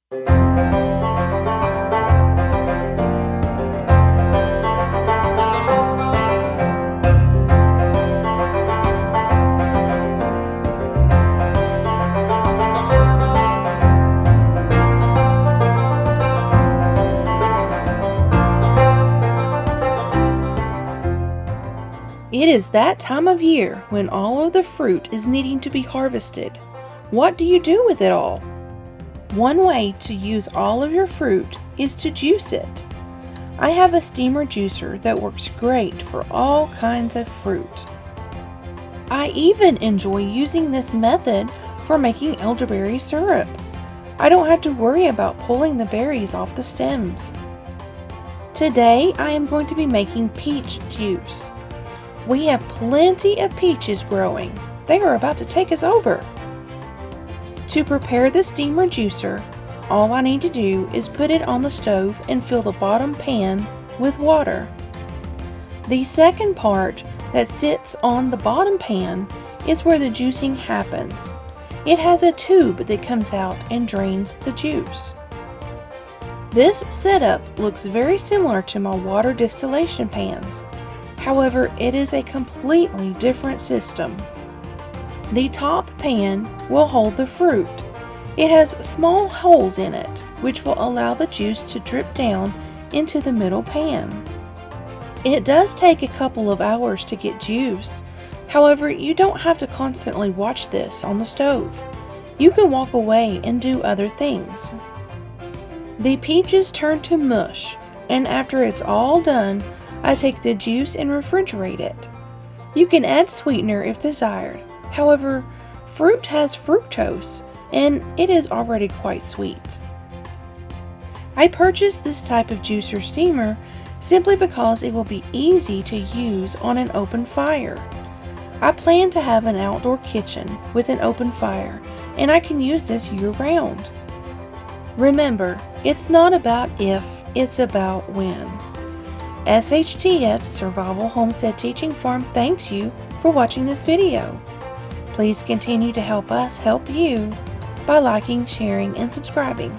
It is that time of year when all of the fruit is needing to be harvested. What do you do with it all? One way to use all of your fruit is to juice it. I have a steamer juicer that works great for all kinds of fruit. I even enjoy using this method for making elderberry syrup. I don't have to worry about pulling the berries off the stems. Today I am going to be making peach juice. We have plenty of peaches growing. They are about to take us over. To prepare the steamer juicer, all I need to do is put it on the stove and fill the bottom pan with water. The second part that sits on the bottom pan is where the juicing happens. It has a tube that comes out and drains the juice. This setup looks very similar to my water distillation pans. However, it is a completely different system. The top pan will hold the fruit. It has small holes in it, which will allow the juice to drip down into the middle pan. It does take a couple of hours to get juice. However, you don't have to constantly watch this on the stove. You can walk away and do other things. The peaches turn to mush, and after it's all done, I take the juice and refrigerate it. You can add sweetener if desired. However, fruit has fructose, and it is already quite sweet. I purchased this type of juicer steamer simply because it will be easy to use on an open fire. I plan to have an outdoor kitchen with an open fire, and I can use this year-round. Remember, it's not about if, it's about when. SHTF Survival Homestead Teaching Farm thanks you for watching this video. Please continue to help us help you by liking, sharing, and subscribing.